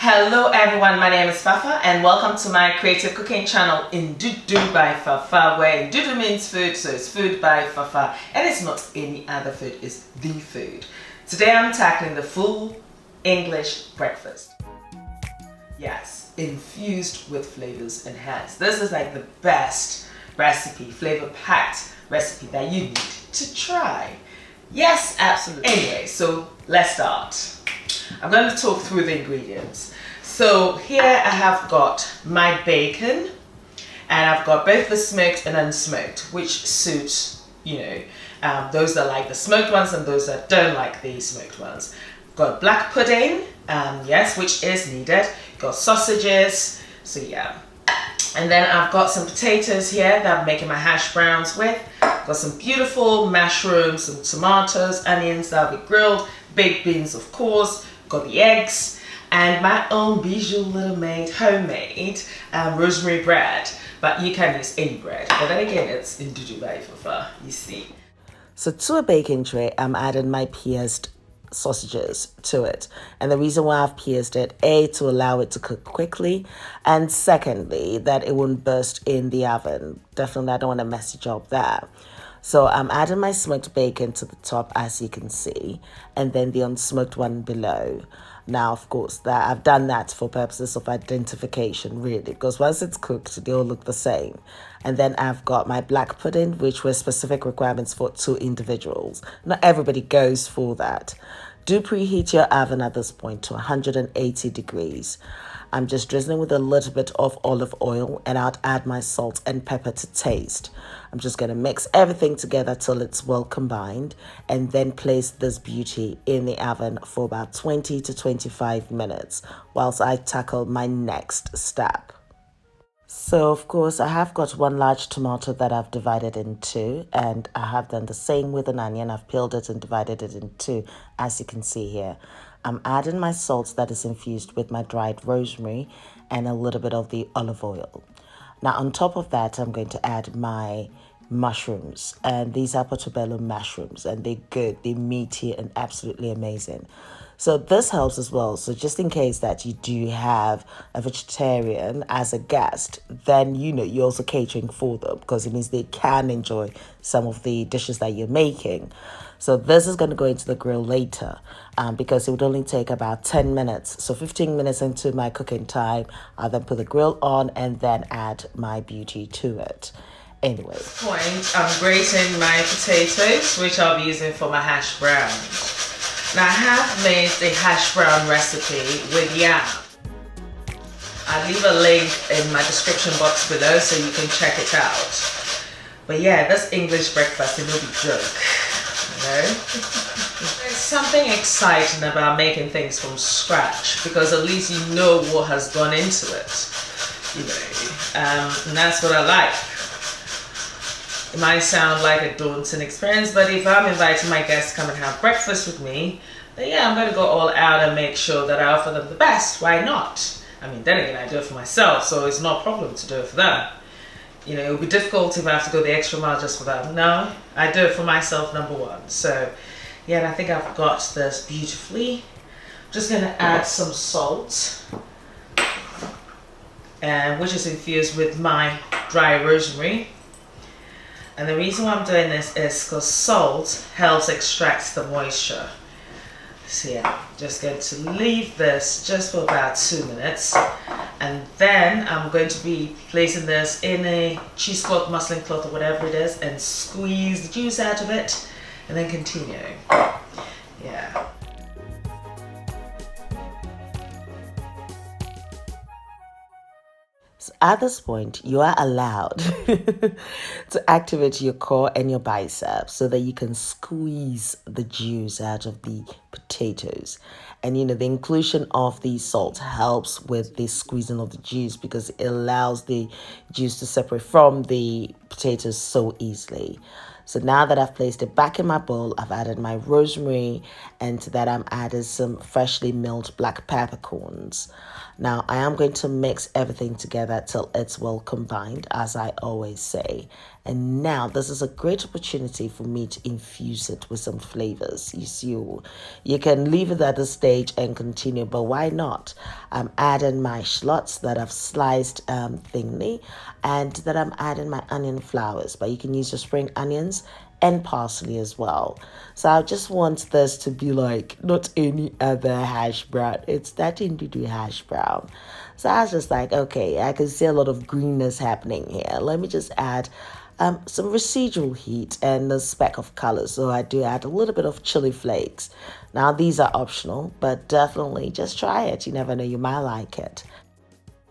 Hello everyone, my name is Fafa and welcome to my creative cooking channel Ndudu by Fafa, where Ndudu means food, so it's food by Fafa and it's not any other food, it's the food. Today I'm tackling the full English breakfast. Yes, infused with flavors enhanced. This is like the best recipe, flavor packed recipe that you need to try. Yes, absolutely. Anyway, so let's start. I'm going to talk through the ingredients. So here I have got my bacon and I've got both the smoked and unsmoked, which suits, those that like the smoked ones and those that don't like the smoked ones. Got black pudding, yes, which is needed. Got sausages, so yeah. And then I've got some potatoes here that I'm making my hash browns with. Got some beautiful mushrooms, some tomatoes, onions that'll be grilled, baked beans of course. Got the eggs and my own bijou little made homemade rosemary bread, but you can use any bread, but then again it's Ndudu by Fafa, you see. So to a baking tray I'm adding my pierced sausages to it, and the reason why I've pierced it, A, to allow it to cook quickly, and secondly that it won't burst in the oven. Definitely I don't want to mess the job there. So I'm adding my smoked bacon to the top, as you can see, and then the unsmoked one below. Now, of course, that I've done that for purposes of identification, really, because once it's cooked, they all look the same. And then I've got my black pudding, which were specific requirements for 2 individuals. Not everybody goes for that. Do preheat your oven at this point to 180 degrees. I'm just drizzling with a little bit of olive oil and I'll add my salt and pepper to taste. I'm just going to mix everything together till it's well combined and then place this beauty in the oven for about 20 to 25 minutes whilst I tackle my next step. So of course I have got 1 large tomato that I've divided in 2, and I have done the same with an onion. I've peeled it and divided it in 2, as you can see here. I'm adding my salt that is infused with my dried rosemary and a little bit of the olive oil. Now on top of that I'm going to add my mushrooms, and these are portobello mushrooms and they're good, they're meaty and absolutely amazing. So this helps as well. So just in case that you do have a vegetarian as a guest, then you're also catering for them, because it means they can enjoy some of the dishes that you're making. So this is going to go into the grill later because it would only take about 10 minutes. So 15 minutes into my cooking time, I'll then put the grill on and then add my beauty to it. Anyway. At this point, I'm grating my potatoes, which I'll be using for my hash browns. Now I have made a hash brown recipe with yam. I'll leave a link in my description box below so you can check it out. But yeah, this English breakfast, it will be joke. There's something exciting about making things from scratch, because at least you know what has gone into it. And that's what I like. It might sound like a daunting experience, but if I'm inviting my guests to come and have breakfast with me, then yeah, I'm going to go all out and make sure that I offer them the best. Why not? I mean, then again, I do it for myself, so it's not a problem to do it for them. It would be difficult if I have to go the extra mile just for them. No, I do it for myself, number one. So yeah, and I think I've got this beautifully. I'm just going to add some salt, which is infused with my dry rosemary. And the reason why I'm doing this is because salt helps extract the moisture. So yeah, just going to leave this just for about 2 minutes. And then I'm going to be placing this in a cheesecloth, muslin cloth or whatever it is, and squeeze the juice out of it and then continue. Yeah. At this point, you are allowed to activate your core and your biceps so that you can squeeze the juice out of the potatoes. And the inclusion of the salt helps with the squeezing of the juice, because it allows the juice to separate from the potatoes so easily. So now that I've placed it back in my bowl, I've added my rosemary, and to that I'm adding some freshly milled black peppercorns. Now I am going to mix everything together till it's well combined, as I always say. And now this is a great opportunity for me to infuse it with some flavors. You can leave it at this stage and continue, but why not? I'm adding my shallots that I've sliced thinly, and that I'm adding my onion flowers. But you can use your spring onions and parsley as well. So I just want this to be like not any other hash brown. It's that Ndudu hash brown. So I was just like, okay, I can see a lot of greenness happening here. Let me just add some residual heat and a speck of color. So I do add a little bit of chili flakes. Now these are optional, but definitely just try it. You never know, you might like it.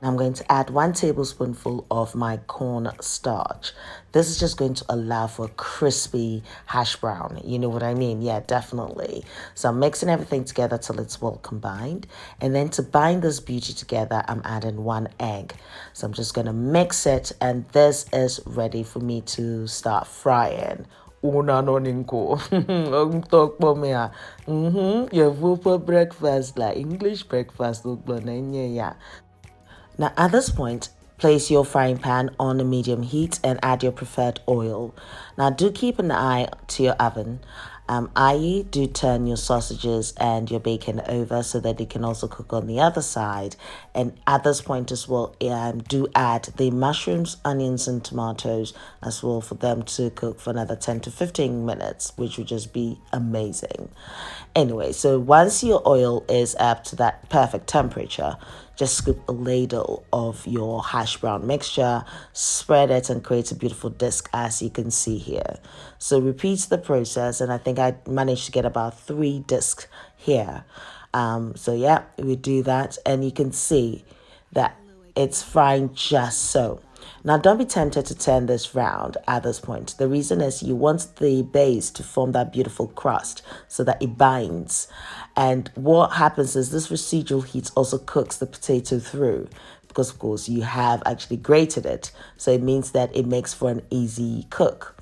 I'm going to add 1 tablespoonful of my corn starch. This is just going to allow for a crispy hash brown. You know what I mean? Yeah, definitely. So I'm mixing everything together till it's well combined. And then to bind this beauty together, I'm adding 1 egg. So I'm just going to mix it, and this is ready for me to start frying. Una noninko. Talk about me. You for breakfast, like English breakfast. Yeah. Now at this point, place your frying pan on a medium heat and add your preferred oil. Now do keep an eye to your oven. I.e. do turn your sausages and your bacon over so that they can also cook on the other side. And at this point as well, do add the mushrooms, onions and tomatoes as well for them to cook for another 10 to 15 minutes, which would just be amazing. Anyway, so once your oil is up to that perfect temperature, just scoop a ladle of your hash brown mixture, spread it, and create a beautiful disc as you can see here. So repeat the process, and I think I managed to get about 3 discs here. So yeah, we do that, and you can see that it's frying just so. Now, don't be tempted to turn this round at this point. The reason is you want the base to form that beautiful crust so that it binds. And what happens is this residual heat also cooks the potato through, because, of course, you have actually grated it. So it means that it makes for an easy cook.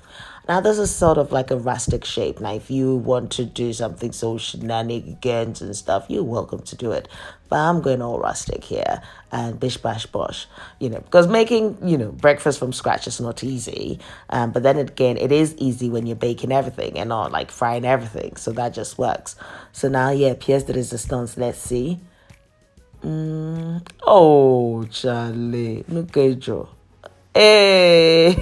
Now, this is sort of like a rustic shape. Now, if you want to do something so shenanigans and stuff, you're welcome to do it. But I'm going all rustic here and bish bash bosh, because making, breakfast from scratch is not easy. But then again, it is easy when you're baking everything and not like frying everything. So that just works. So now, yeah, pièce de resistance. Let's see. Oh, Charlie. Look at you. Hey,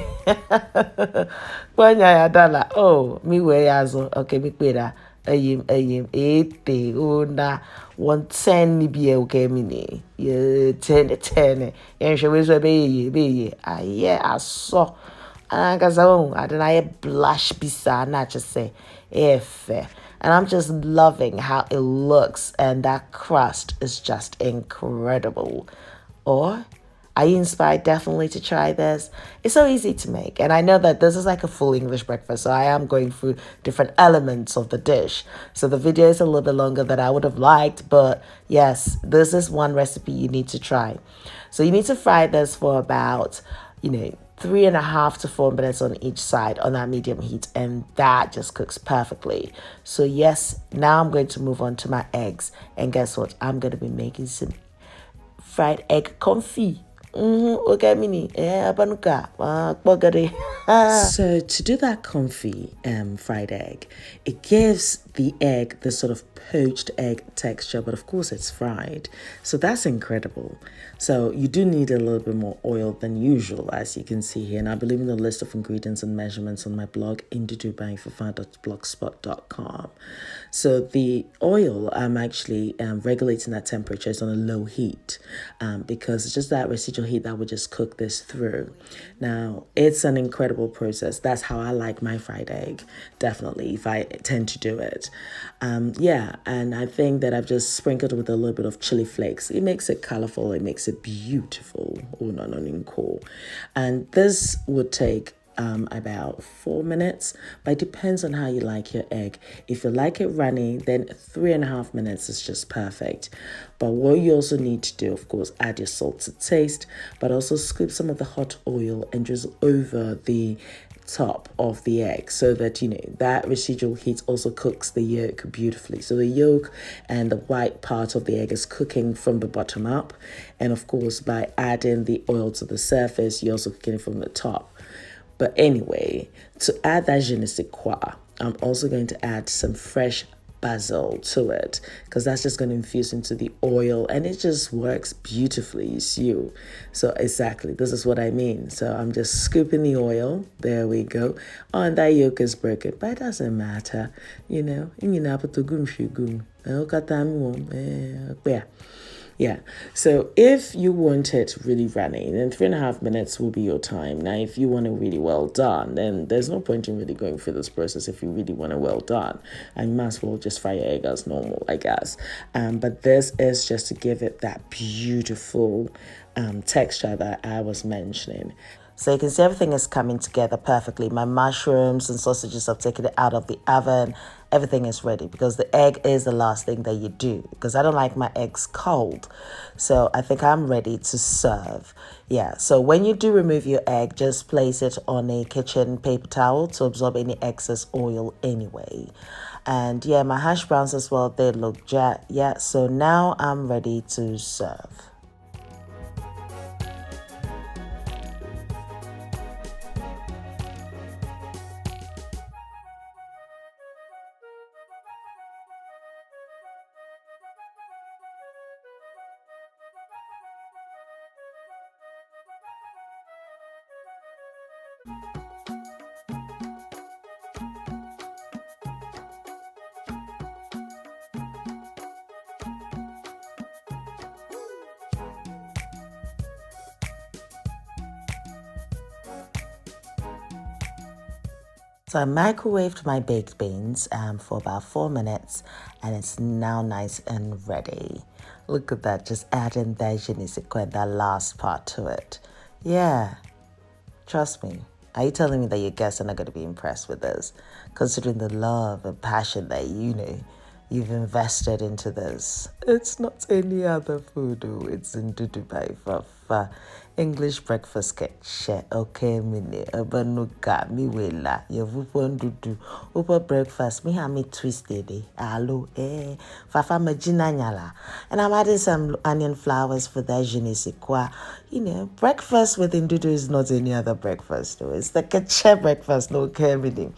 kwanya ya dala. Oh, mi we yazo. Okay, mi kweda. Ayim, ete, una, 110 ni biye uke mini. Ye, 10. Yen shewe so be ye. Aye, aso. Anagaza I didn't I blush bisa, not just say, efe. And I'm just loving how it looks, and that crust is just incredible. Or are you inspired definitely to try this? It's so easy to make. And I know that this is like a full English breakfast, so I am going through different elements of the dish. So the video is a little bit longer than I would have liked, but yes, this is one recipe you need to try. So you need to fry this for about, 3.5 to 4 minutes on each side on that medium heat, and that just cooks perfectly. So yes, now I'm going to move on to my eggs. And guess what? I'm going to be making some fried egg confit. Okay, mini. Abanuka. So to do that confit fried egg, it gives the egg this sort of poached egg texture, but of course it's fried. So that's incredible. So you do need a little bit more oil than usual, as you can see here. And I believe in the list of ingredients and measurements on my blog, ndudubyfafa.blogspot.com. So the oil, I'm actually regulating that temperature is on a low heat because it's just that residual heat that would just cook this through. Now, it's an incredible process. That's how I like my fried egg, definitely, if I tend to do it. And I think that I've just sprinkled with a little bit of chili flakes. It makes it colorful. It makes it beautiful. Cool. And this would take about 4 minutes, but it depends on how you like your egg. If you like it runny, then 3.5 minutes is just perfect. But what you also need to do, of course, add your salt to taste, but also scoop some of the hot oil and drizzle over the top of the egg so that that residual heat also cooks the yolk beautifully. So the yolk and the white part of the egg is cooking from the bottom up, and of course by adding the oil to the surface, you're also cooking it from the top. But anyway, to add that je ne sais quoi, I'm also going to add some fresh basil to it, because that's just going to infuse into the oil, and it just works beautifully. You see. So exactly, this is what I mean. So I'm just scooping the oil. There we go. Oh, and that yolk is broken, but it doesn't matter. Yeah. So if you want it really runny, then 3.5 minutes will be your time. Now, if you want it really well done, then there's no point in really going through this process if you really want it well done. And you might as well just fry your egg as normal, I guess. But this is just to give it that beautiful texture that I was mentioning. So you can see everything is coming together perfectly. My mushrooms and sausages, I've taken it out of the oven. Everything is ready because the egg is the last thing that you do, because I don't like my eggs cold. So I think I'm ready to serve. Yeah, so when you do remove your egg, just place it on a kitchen paper towel to absorb any excess oil anyway. And yeah, my hash browns as well, they look jet. Yeah, so now I'm ready to serve. So I microwaved my baked beans for about 4 minutes, and it's now nice and ready. Look at that, just adding that je ne sais quoi, that last part to it. Yeah, trust me. Are you telling me that your guests are not going to be impressed with this, considering the love and passion that you've invested into this? It's not any other food, oh, it's Ndudu by Fafa. English breakfast ketche, okay, mini, abanuka, mi wela, yavupo Ndudu, upa breakfast, mi ha mi twisted, alo, Fafa majina nyala. And I'm adding some onion flowers for that je ne sais quoi. Breakfast with Ndudu is not any other breakfast, though. It's the ketche breakfast, no care, mini.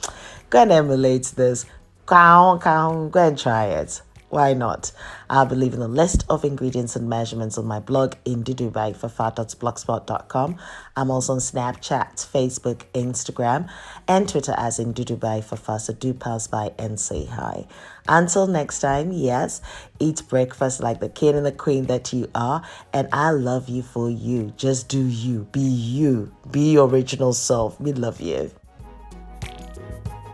Go and emulate this. Go and try it. Why not? I'll be leaving a list of ingredients and measurements on my blog in ndudubyfafa.blogspot.com. I'm also on Snapchat, Facebook, Instagram, and Twitter as in Ndudubyfafa, so do pass by and say hi. Until next time, yes, eat breakfast like the king and the queen that you are, and I love you for you. Just do you. Be you. Be your original self. We love you.